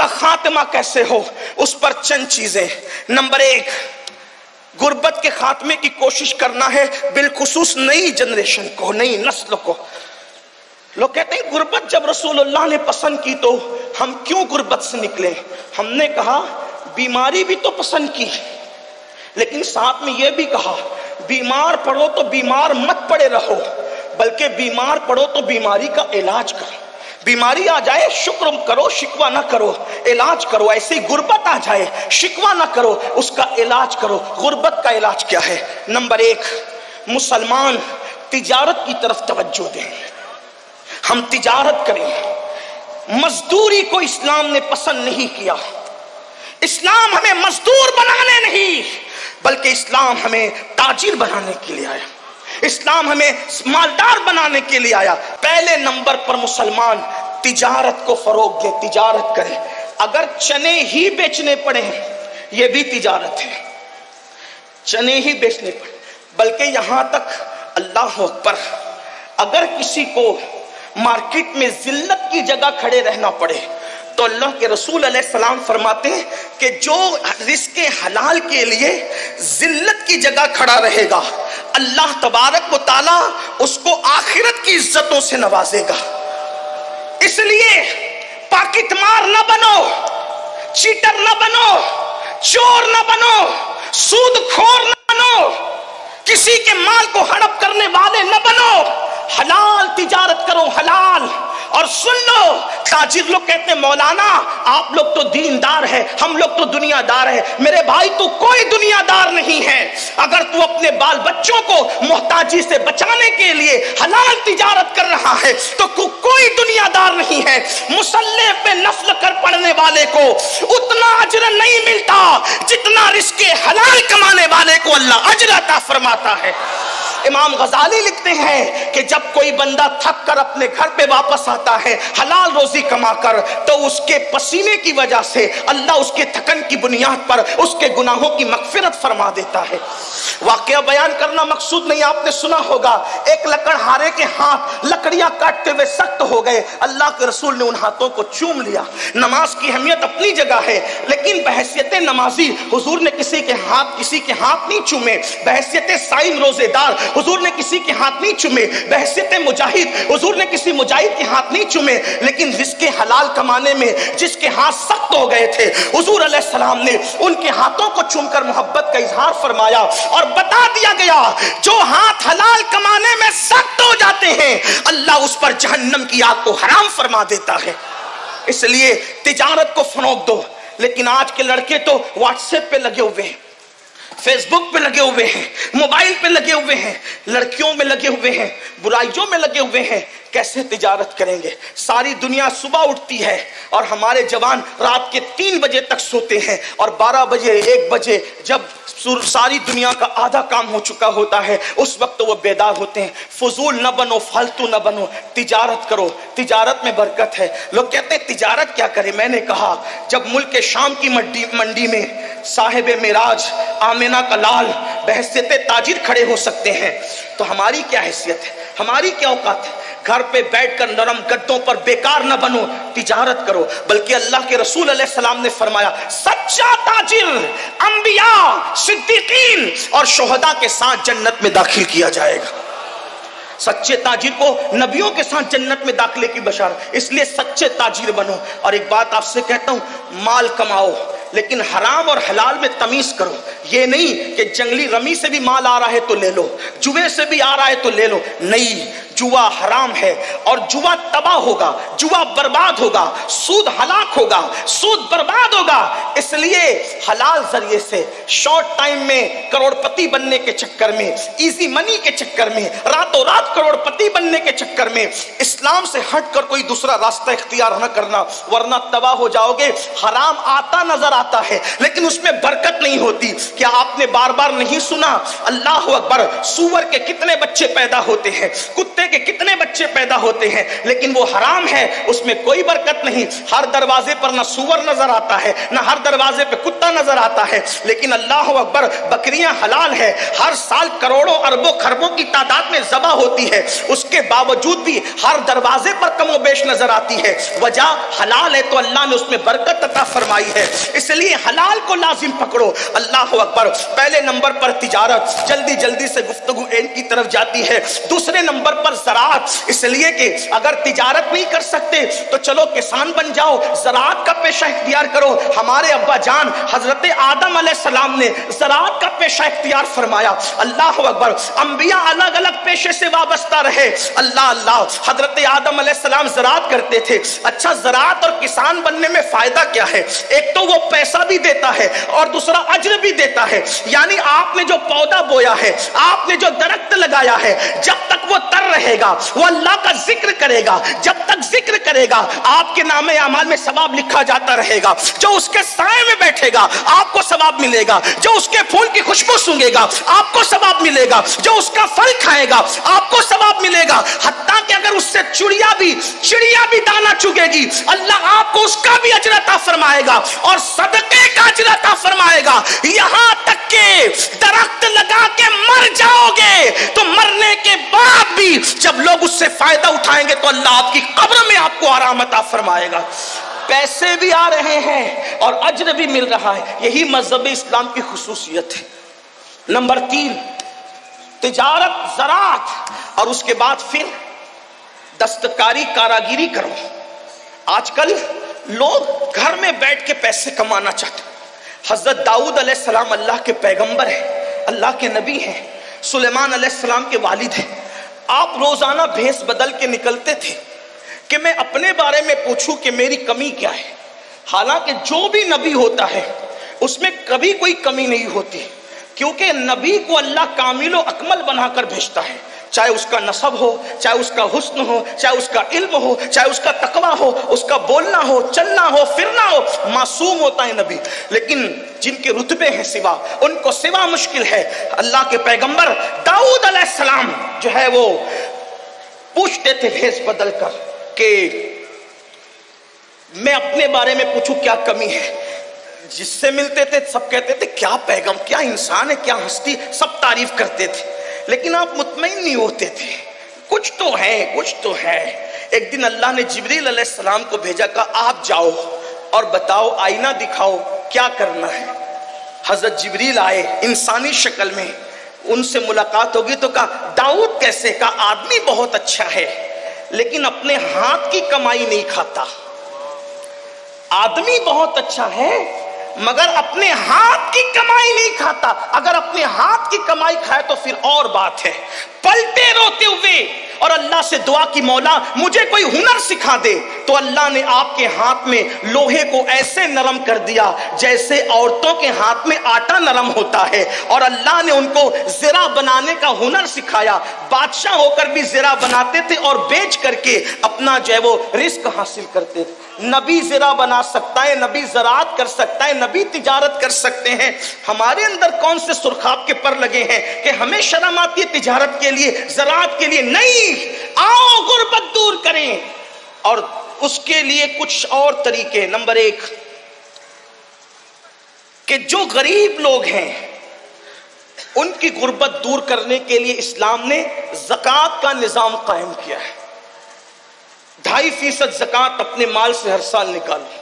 کا خاتمہ کیسے ہو، اس پر چند چیزیں۔ نمبر 1، غربت کے خاتمے کی کوشش کرنا ہے، بالخصوص نئی جنریشن کو، نئی نسل کو۔ لوگ کہتے ہیں غربت جب رسول اللہ نے پسند کی تو ہم کیوں غربت سے نکلے؟ ہم نے کہا بیماری بھی تو پسند کی، لیکن ساتھ میں یہ بھی کہا بیمار پڑو تو بیمار مت پڑے رہو، بلکہ بیمار پڑو تو بیماری کا علاج کرو۔ بیماری آ جائے شکر کرو، شکوہ نہ کرو، علاج کرو۔ ایسی غربت آ جائے شکوہ نہ کرو، اس کا علاج کرو۔ غربت کا علاج کیا ہے؟ نمبر 1، مسلمان تجارت کی طرف توجہ دیں، ہم تجارت کریں۔ مزدوری کو اسلام نے پسند نہیں کیا۔ اسلام ہمیں مزدور بنانے نہیں، بلکہ اسلام ہمیں تاجر بنانے کے لیے آیا، اسلام ہمیں مالدار بنانے کے لیے آیا۔ پہلے نمبر پر مسلمان تجارت کو فروغ دے، تجارت کرے۔ اگر چنے ہی بیچنے پڑے یہ بھی تجارت ہے، چنے ہی بیچنے پڑے۔ بلکہ یہاں تک اللہ اکبر، اگر کسی کو مارکیٹ میں ذلت کی جگہ کھڑے رہنا پڑے تو اللہ کے رسول علیہ السلام فرماتے ہیں کہ جو رزق حلال کے لیے ذلت کی جگہ کھڑا رہے گا اللہ تبارک و تعالی اس کو آخرت کی عزتوں سے نوازے گا۔ اس لیے پاکٹ مار نہ بنو، چیٹر نہ بنو، چور نہ بنو، سود خور نہ بنو، کسی کے مال کو ہڑپ کرنے والے نہ بنو۔ حلال تجارت کرو، حلال۔ اور سن لو، تاجر لوگ کہتے ہیں مولانا آپ لوگ تو دیندار ہیں، ہم لوگ تو دنیا دار ہیں۔ میرے بھائی تو کوئی دنیا دار نہیں ہے۔ اگر تو اپنے بال بچوں کو محتاجی سے بچانے کے لیے حلال تجارت کر رہا ہے تو کوئی دنیا دار نہیں ہے۔ مصلی پہ نفل کر پڑھنے والے کو اتنا اجر نہیں ملتا جتنا رزق حلال کمانے والے کو اللہ اجر عطا فرماتا ہے۔ امام غزالی لکھتے ہیں کہ جب کوئی بندہ تھک کر اپنے گھر پہ واپس آتا ہے حلال روزی کما کر تو اس کے پسینے کی وجہ سے اللہ اس کے تھکن کی بنیاد پر اس کے گناہوں کی مغفرت فرما دیتا ہے۔ واقعہ بیان کرنا مقصود نہیں، آپ نے سنا ہوگا ایک لکڑہارے کے ہاتھ لکڑیاں کاٹتے ہوئے سخت ہو گئے، اللہ کے رسول نے ان ہاتھوں کو چوم لیا۔ نماز کی اہمیت اپنی جگہ ہے، لیکن بحیثیت نمازی حضور نے کسی کے ہاتھ نہیں چومے، بحیثیت صائم روزے دار حضور نے کسی کے ہاتھ نہیں چومے، بحیثیت مجاہد حضور نے کسی مجاہد کے ہاتھ نہیں چومے، لیکن رزق حلال کمانے میں جس کے ہاتھ سخت ہو گئے تھے حضور علیہ السلام نے ان کے ہاتھوں کو چوم کر محبت کا اظہار فرمایا اور بتا دیا گیا جو ہاتھ حلال کمانے میں سخت ہو جاتے ہیں اللہ اس پر جہنم کی آگ کو حرام فرما دیتا ہے۔ اس لیے تجارت کو فروغ دو۔ لیکن آج کے لڑکے تو واٹس ایپ پہ لگے ہوئے ہیں، فیس بک پہ لگے ہوئے ہیں، موبائل پہ لگے ہوئے ہیں، لڑکیوں میں لگے ہوئے ہیں، برائیوں میں لگے ہوئے ہیں۔ کیسے تجارت کریں گے؟ ساری دنیا صبح اٹھتی ہے اور ہمارے جوان رات کے 3 بجے تک سوتے ہیں اور 12 بجے 1 بجے جب ساری دنیا کا آدھا کام ہو چکا ہوتا ہے اس وقت وہ بیدار ہوتے ہیں۔ فضول نہ بنو، فالتو نہ بنو، تجارت کرو، تجارت میں برکت ہے۔ لوگ کہتے ہیں تجارت کیا کرے؟ میں نے کہا جب ملک شام کی منڈی میں صاحب معراج آمنہ کا لال بحیثیت تاجر کھڑے ہو سکتے ہیں تو ہماری کیا حیثیت ہے، ہماری کیا اوقات ہے؟ گھر پہ بیٹھ کر نرم گدوں پر بیکار نہ بنو، تجارت کرو۔ بلکہ اللہ کے رسول علیہ السلام نے فرمایا سچا تاجر انبیاء، صدیقین اور شہداء کے ساتھ جنت میں داخل کیا جائے گا۔ سچے تاجر کو نبیوں کے ساتھ جنت میں داخلے کی بشارت، اس لیے سچے تاجر بنو۔ اور ایک بات آپ سے کہتا ہوں، مال کماؤ لیکن حرام اور حلال میں تمیز کرو۔ یہ نہیں کہ جنگلی رمی سے بھی مال آ رہا ہے تو لے لو، جوے سے بھی آ رہا ہے تو لے لو، نہیں، جوا حرام ہے اور جوا تباہ ہوگا، جوا برباد ہوگا، سود ہلاک ہوگا، سود برباد ہوگا۔ اس لیے حلال ذریعے سے شارٹ ٹائم میں کروڑ پتی بننے کے چکر میں، ایزی منی کے چکر میں، راتوں رات کروڑ پتی بننے کے چکر میں اسلام سے ہٹ کر کوئی دوسرا راستہ اختیار نہ کرنا، ورنہ تباہ ہو جاؤ گے۔ حرام آتا نظر آتا ہے لیکن اس میں برکت نہیں ہوتی۔ کیا آپ نے بار بار نہیں سنا اللہ اکبر سور کے کتنے بچے پیدا ہوتے ہیں، کتے کتے کے کتنے بچے پیدا ہوتے ہیں لیکن وہ حرام ہے، اس میں کوئی برکت نہیں. ہر دروازے پر نہ سور نظر آتا ہے، نہ ہر دروازے پہ کتا نظر آتا ہے، لیکن اللہ اکبر بکریاں حلال ہے، ہر سال کروڑوں اربوں خربوں کی تعداد میں ذبح ہوتی ہے، اس کے باوجود بھی ہر دروازے پر کم و بیش نظر آتی ہے. وجہ حلال ہے تو اللہ نے اس میں برکت عطا فرمائی ہے، اس لیے حلال کو لازم پکڑو. اللہ اکبر. پہلے نمبر پر تجارت، جلدی جلدی سے گفتگو اینڈ کی طرف جاتی ہے. دوسرے نمبر پر زراعت، اس لیے کہ اگر تجارت نہیں کر سکتے تو چلو کسان بن جاؤ، زراعت کا پیشہ اختیار کرو. ہمارے ابا جان حضرت آدم علیہ السلام نے زراعت کا پیشہ اختیار فرمایا. اللہ اکبر. انبیاء الگ الگ پیشے سے وابستہ رہے. اللہ اللہ. حضرت آدم علیہ السلام زراعت کرتے تھے. اچھا زراعت اور کسان بننے میں فائدہ کیا ہے؟ ایک تو وہ پیسہ بھی دیتا ہے اور دوسرا اجر بھی دیتا ہے. یعنی آپ نے جو پودا بویا ہے، آپ نے جو درخت لگایا ہے، جب تک وہ تر رہے گا وہ اللہ کا ذکر کرے گا. جب تک ذکر کرے گا آپ کے نام اعمال میں ثواب لکھا جاتا رہے گا. جو اس کے سائے میں بیٹھے گا آپ کو ثواب ملے گا، جو اس کے پھول کی خوشبو سونگے گا آپ کو ثواب ملے گا، جو اس کا پھل کھائے گا آپ کو ثواب ملے گا. حتیٰ کہ اگر اس سے چڑیا بھی دانا چگے گی اللہ آپ کو اس کا بھی اجر عطا فرمائے گا اور صدقے کا اجر عطا فرمائے گا. یہاں تک کہ درخت لگا کے مر جاؤ گے تو مرنے کے بعد بھی جب لوگ اس سے فائدہ اٹھائیں گے تو اللہ آپ کی قبر میں آپ کو آرام عطا فرمائے گا. پیسے بھی آ رہے ہیں اور اجر بھی مل رہا ہے. یہی مذہب اسلام کی خصوصیت ہے. نمبر 3 تجارت، زراعت، اور اس کے بعد پھر دستکاری، کاراگیری کرو. آج کل لوگ گھر میں بیٹھ کے پیسے کمانا چاہتے ہیں. حضرت داؤد علیہ السلام اللہ کے پیغمبر ہیں، اللہ کے نبی ہیں، سلیمان علیہ السلام کے والد ہیں. آپ روزانہ بھیس بدل کے نکلتے تھے کہ میں اپنے بارے میں پوچھوں کہ میری کمی کیا ہے. حالانکہ جو بھی نبی ہوتا ہے اس میں کبھی کوئی کمی نہیں ہوتی، کیونکہ نبی کو اللہ کامل و اکمل بنا کر بھیجتا ہے. چاہے اس کا نسب ہو، چاہے اس کا حسن ہو، چاہے اس کا علم ہو، چاہے اس کا تقوی ہو، اس کا بولنا ہو، چلنا ہو، پھرنا ہو، معصوم ہوتا ہے نبی. لیکن جن کے رتبے ہیں سوا، ان کو سوا مشکل ہے. اللہ کے پیغمبر داؤد علیہ السلام جو ہے وہ پوچھتے تھے بھیس بدل کر کہ میں اپنے بارے میں پوچھوں کیا کمی ہے. جس سے ملتے تھے سب کہتے تھے کیا پیغام، کیا انسان ہے، کیا ہستی، سب تعریف کرتے تھے. لیکن آپ مطمئن نہیں ہوتے تھے، کچھ تو ہے، کچھ تو ہے. ایک دن اللہ نے جبریل علیہ السلام کو بھیجا، کہا آپ جاؤ اور بتاؤ، آئینہ دکھاؤ کیا کرنا ہے. حضرت جبریل آئے انسانی شکل میں، ان سے ملاقات ہوگی تو کہا داؤد کیسے؟ کہا آدمی بہت اچھا ہے لیکن اپنے ہاتھ کی کمائی نہیں کھاتا. آدمی بہت اچھا ہے مگر اپنے ہاتھ کی کمائی نہیں کھاتا. اگر اپنے ہاتھ کی کمائی کھائے تو پھر اور بات ہے. پلٹے روتے ہوئے اور اللہ سے دعا کی، مولا مجھے کوئی ہنر سکھا دے. تو اللہ نے آپ کے ہاتھ میں لوہے کو ایسے نرم کر دیا جیسے عورتوں کے ہاتھ میں آٹا نرم ہوتا ہے، اور اللہ نے ان کو زرہ بنانے کا ہنر سکھایا. بادشاہ ہو کر بھی زرہ بناتے تھے اور بیچ کر کے اپنا جو ہے وہ رزق حاصل کرتے تھے. نبی زرہ بنا سکتا ہے، نبی زراعت کر سکتا ہے، نبی تجارت کر سکتے ہیں. ہمارے اندر کون سے سرخاب کے پر لگے ہیں کہ ہمیں شرم آتی ہے تجارت کے لیے، زراعت کے لیے؟ نہیں، آؤ غربت دور کریں، اور اس کے لیے کچھ اور طریقے. نمبر 1 کہ جو غریب لوگ ہیں ان کی غربت دور کرنے کے لیے اسلام نے زکوٰۃ کا نظام قائم کیا ہے. 2.5% زکوٰۃ اپنے مال سے ہر سال نکالو.